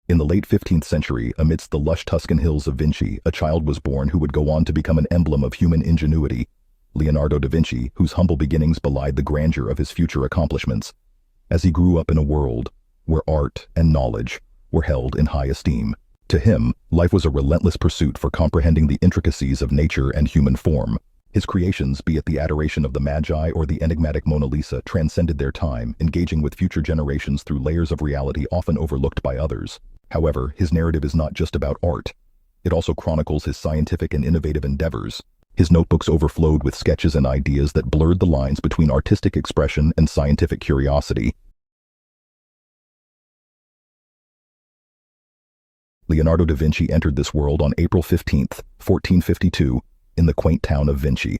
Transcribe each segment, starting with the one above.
In the late 15th century, amidst the lush Tuscan hills of Vinci, a child was born who would go on to become an emblem of human ingenuity, Leonardo da Vinci, whose humble beginnings belied the grandeur of his future accomplishments. As he grew up in a world where art and knowledge were held in high esteem, to him, life was a relentless pursuit for comprehending the intricacies of nature and human form. His creations, be it the adoration of the Magi or the enigmatic Mona Lisa, transcended their time, engaging with future generations through layers of reality often overlooked by others. However, his narrative is not just about art. It also chronicles his scientific and innovative endeavors. His notebooks overflowed with sketches and ideas that blurred the lines between artistic expression and scientific curiosity. Leonardo da Vinci entered this world on April 15, 1452, in the quaint town of Vinci.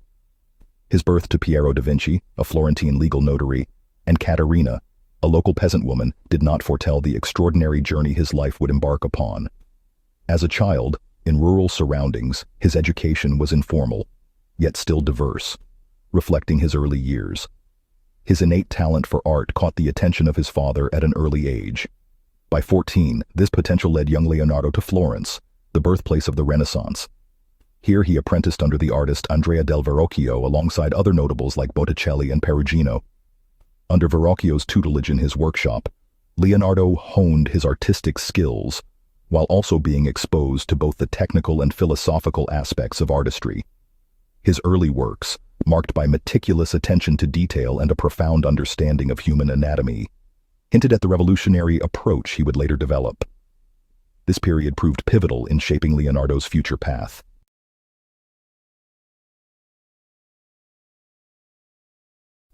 His birth to Piero da Vinci, a Florentine legal notary, and Caterina, a local peasant woman, did not foretell the extraordinary journey his life would embark upon. As a child, in rural surroundings, his education was informal, yet still diverse, reflecting his early years. His innate talent for art caught the attention of his father at an early age. By 14, this potential led young Leonardo to Florence, the birthplace of the Renaissance. Here he apprenticed under the artist Andrea del Verrocchio alongside other notables like Botticelli and Perugino. Under Verrocchio's tutelage in his workshop, Leonardo honed his artistic skills, while also being exposed to both the technical and philosophical aspects of artistry. His early works, marked by meticulous attention to detail and a profound understanding of human anatomy, hinted at the revolutionary approach he would later develop. This period proved pivotal in shaping Leonardo's future path.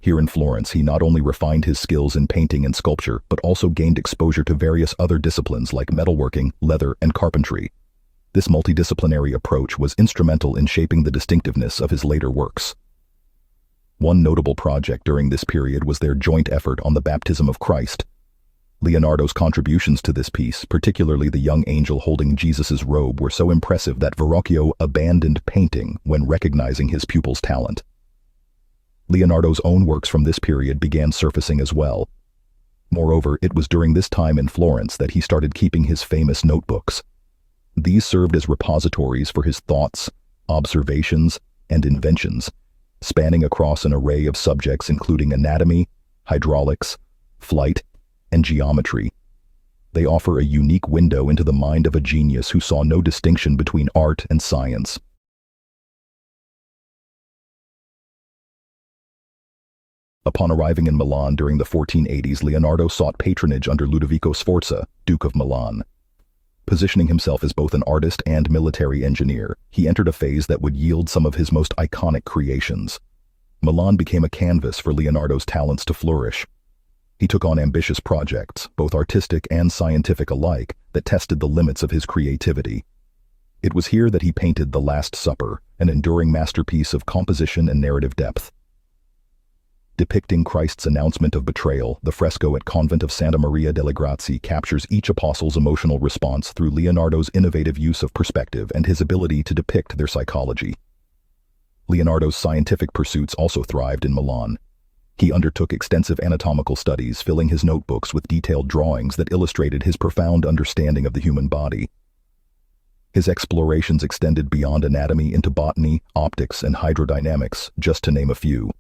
Here in Florence, he not only refined his skills in painting and sculpture, but also gained exposure to various other disciplines like metalworking, leather, and carpentry. This multidisciplinary approach was instrumental in shaping the distinctiveness of his later works. One notable project during this period was their joint effort on the Baptism of Christ. Leonardo's contributions to this piece, particularly the young angel holding Jesus's robe, were so impressive that Verrocchio abandoned painting when recognizing his pupil's talent. Leonardo's own works from this period began surfacing as well. Moreover, it was during this time in Florence that he started keeping his famous notebooks. These served as repositories for his thoughts, observations, and inventions, spanning across an array of subjects including anatomy, hydraulics, flight, and geometry. They offer a unique window into the mind of a genius who saw no distinction between art and science. Upon arriving in Milan during the 1480s, Leonardo sought patronage under Ludovico Sforza, Duke of Milan. Positioning himself as both an artist and military engineer, he entered a phase that would yield some of his most iconic creations. Milan became a canvas for Leonardo's talents to flourish. He took on ambitious projects, both artistic and scientific alike, that tested the limits of his creativity. It was here that he painted The Last Supper, an enduring masterpiece of composition and narrative depth. Depicting Christ's announcement of betrayal, the fresco at Convent of Santa Maria delle Grazie captures each apostle's emotional response through Leonardo's innovative use of perspective and his ability to depict their psychology. Leonardo's scientific pursuits also thrived in Milan. He undertook extensive anatomical studies, filling his notebooks with detailed drawings that illustrated his profound understanding of the human body. His explorations extended beyond anatomy into botany, optics, and hydrodynamics, just to name a few.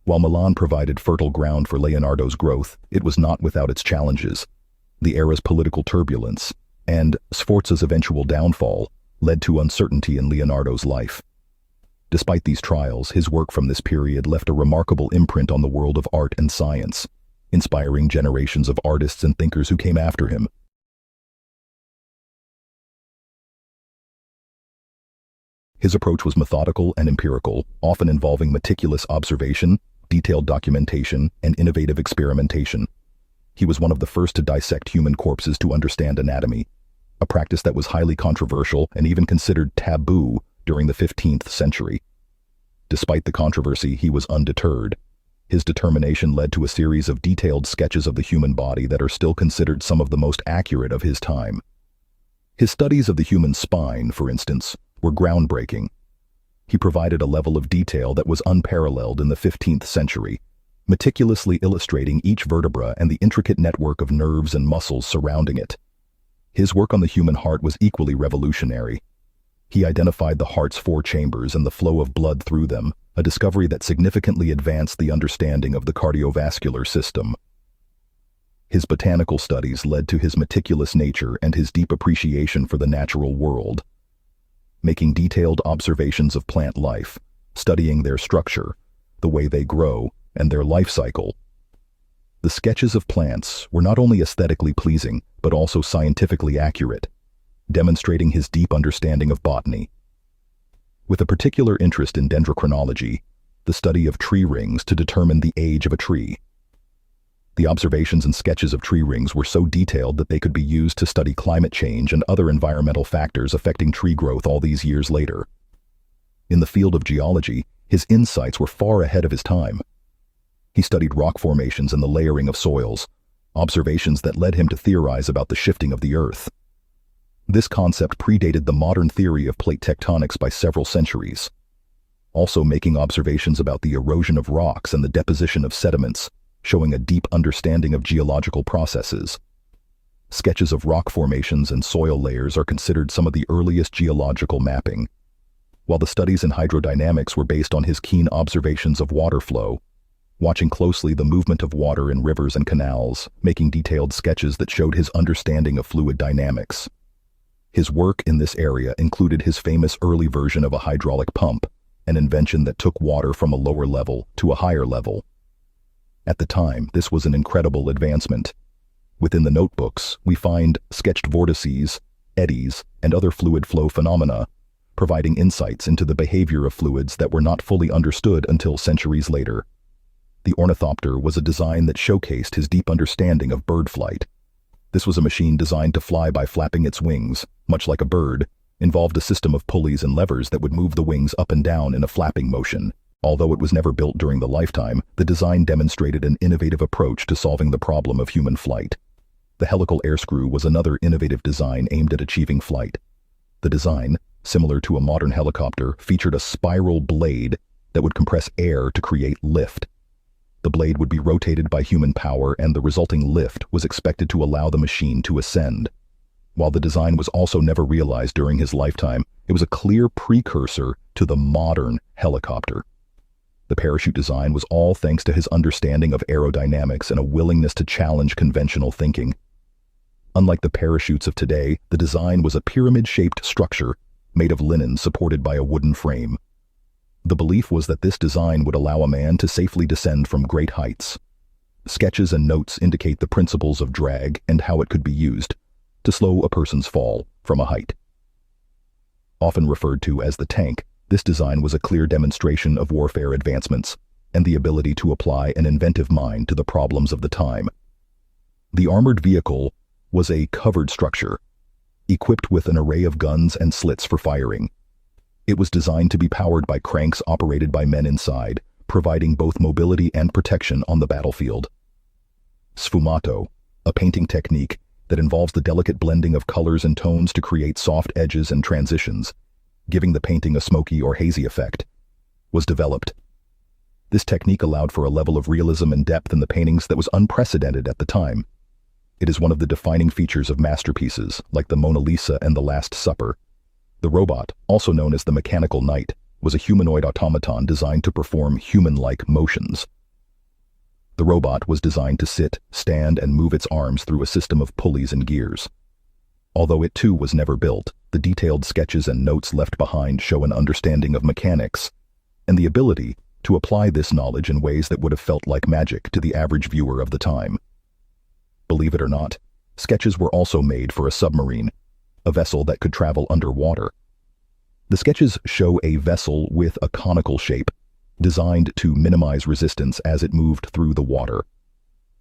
While Milan provided fertile ground for Leonardo's growth, it was not without its challenges. The era's political turbulence, and Sforza's eventual downfall, led to uncertainty in Leonardo's life. Despite these trials, his work from this period left a remarkable imprint on the world of art and science, inspiring generations of artists and thinkers who came after him. His approach was methodical and empirical, often involving meticulous observation, detailed documentation, and innovative experimentation. He was one of the first to dissect human corpses to understand anatomy, a practice that was highly controversial and even considered taboo during the 15th century. Despite the controversy, he was undeterred. His determination led to a series of detailed sketches of the human body that are still considered some of the most accurate of his time. His studies of the human spine, for instance, were groundbreaking. He provided a level of detail that was unparalleled in the 15th century, meticulously illustrating each vertebra and the intricate network of nerves and muscles surrounding it. His work on the human heart was equally revolutionary. He identified the heart's 4 chambers and the flow of blood through them, a discovery that significantly advanced the understanding of the cardiovascular system. His botanical studies led to his meticulous nature and his deep appreciation for the natural world. Making detailed observations of plant life, studying their structure, the way they grow, and their life cycle. The sketches of plants were not only aesthetically pleasing, but also scientifically accurate, demonstrating his deep understanding of botany. With a particular interest in dendrochronology, the study of tree rings to determine the age of a tree. The observations and sketches of tree rings were so detailed that they could be used to study climate change and other environmental factors affecting tree growth all these years later. In the field of geology, his insights were far ahead of his time. He studied rock formations and the layering of soils, observations that led him to theorize about the shifting of the Earth. This concept predated the modern theory of plate tectonics by several centuries. Also making observations about the erosion of rocks and the deposition of sediments, showing a deep understanding of geological processes. Sketches of rock formations and soil layers are considered some of the earliest geological mapping, while the studies in hydrodynamics were based on his keen observations of water flow, watching closely the movement of water in rivers and canals, making detailed sketches that showed his understanding of fluid dynamics. His work in this area included his famous early version of a hydraulic pump, an invention that took water from a lower level to a higher level. At the time, this was an incredible advancement. Within the notebooks, we find sketched vortices, eddies, and other fluid flow phenomena, providing insights into the behavior of fluids that were not fully understood until centuries later. The ornithopter was a design that showcased his deep understanding of bird flight. This was a machine designed to fly by flapping its wings, much like a bird, involved a system of pulleys and levers that would move the wings up and down in a flapping motion. Although it was never built during the lifetime, the design demonstrated an innovative approach to solving the problem of human flight. The helical airscrew was another innovative design aimed at achieving flight. The design, similar to a modern helicopter, featured a spiral blade that would compress air to create lift. The blade would be rotated by human power, and the resulting lift was expected to allow the machine to ascend. While the design was also never realized during his lifetime, it was a clear precursor to the modern helicopter. The parachute design was all thanks to his understanding of aerodynamics and a willingness to challenge conventional thinking. Unlike the parachutes of today, the design was a pyramid-shaped structure made of linen supported by a wooden frame. The belief was that this design would allow a man to safely descend from great heights. Sketches and notes indicate the principles of drag and how it could be used to slow a person's fall from a height. Often referred to as the tank, this design was a clear demonstration of warfare advancements and the ability to apply an inventive mind to the problems of the time. The armored vehicle was a covered structure, equipped with an array of guns and slits for firing. It was designed to be powered by cranks operated by men inside, providing both mobility and protection on the battlefield. Sfumato, a painting technique that involves the delicate blending of colors and tones to create soft edges and transitions, giving the painting a smoky or hazy effect, was developed. This technique allowed for a level of realism and depth in the paintings that was unprecedented at the time. It is one of the defining features of masterpieces like the Mona Lisa and the Last Supper. The robot, also known as the Mechanical Knight, was a humanoid automaton designed to perform human-like motions. The robot was designed to sit, stand, and move its arms through a system of pulleys and gears. Although it too was never built, the detailed sketches and notes left behind show an understanding of mechanics and the ability to apply this knowledge in ways that would have felt like magic to the average viewer of the time. Believe it or not, sketches were also made for a submarine, a vessel that could travel underwater. The sketches show a vessel with a conical shape, designed to minimize resistance as it moved through the water.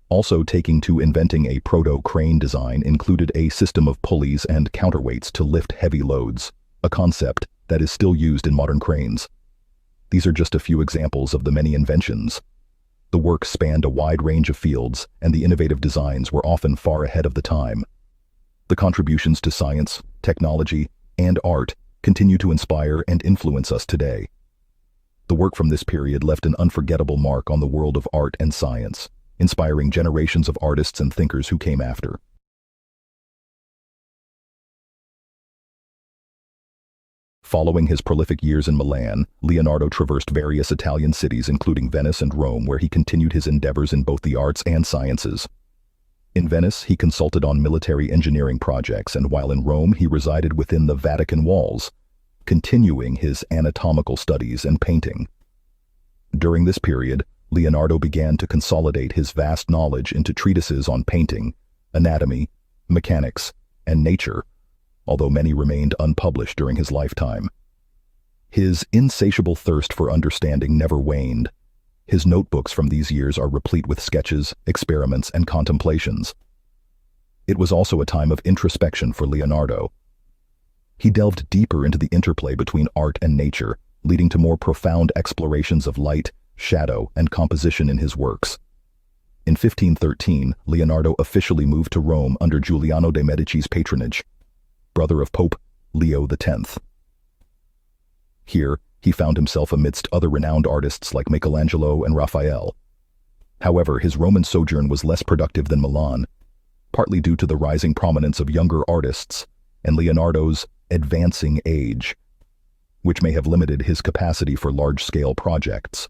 Also taking to inventing a proto-crane design included a system of pulleys and counterweights to lift heavy loads, a concept that is still used in modern cranes. These are just a few examples of the many inventions. The work spanned a wide range of fields, and the innovative designs were often far ahead of the time. The contributions to science, technology, and art continue to inspire and influence us today. The work from this period left an unforgettable mark on the world of art and science, inspiring generations of artists and thinkers who came after. Following his prolific years in Milan, Leonardo traversed various Italian cities including Venice and Rome, where he continued his endeavors in both the arts and sciences. In Venice, he consulted on military engineering projects, and while in Rome he resided within the Vatican walls, continuing his anatomical studies and painting. During this period, Leonardo began to consolidate his vast knowledge into treatises on painting, anatomy, mechanics, and nature, although many remained unpublished during his lifetime. His insatiable thirst for understanding never waned. His notebooks from these years are replete with sketches, experiments, and contemplations. It was also a time of introspection for Leonardo. He delved deeper into the interplay between art and nature, leading to more profound explorations of light, shadow, and composition in his works. In 1513, Leonardo officially moved to Rome under Giuliano de' Medici's patronage, brother of Pope Leo X. Here, he found himself amidst other renowned artists like Michelangelo and Raphael. However, his Roman sojourn was less productive than Milan, partly due to the rising prominence of younger artists and Leonardo's advancing age, which may have limited his capacity for large-scale projects.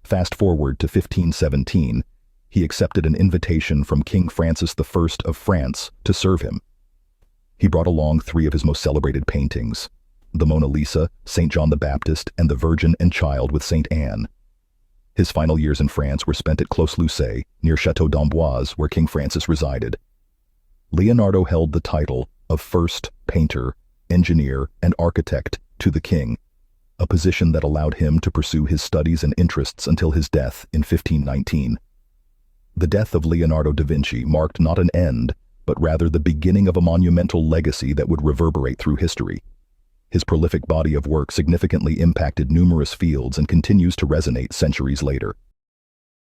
Fast forward to 1517, he accepted an invitation from King Francis I of France to serve him. He brought along 3 of his most celebrated paintings, the Mona Lisa, St. John the Baptist, and the Virgin and Child with St. Anne. His final years in France were spent at Clos-Lucé, near Château d'Amboise, where King Francis resided. Leonardo held the title of first painter, engineer, and architect to the king, a position that allowed him to pursue his studies and interests until his death in 1519. The death of Leonardo da Vinci marked not an end, but rather the beginning of a monumental legacy that would reverberate through history. His prolific body of work significantly impacted numerous fields and continues to resonate centuries later.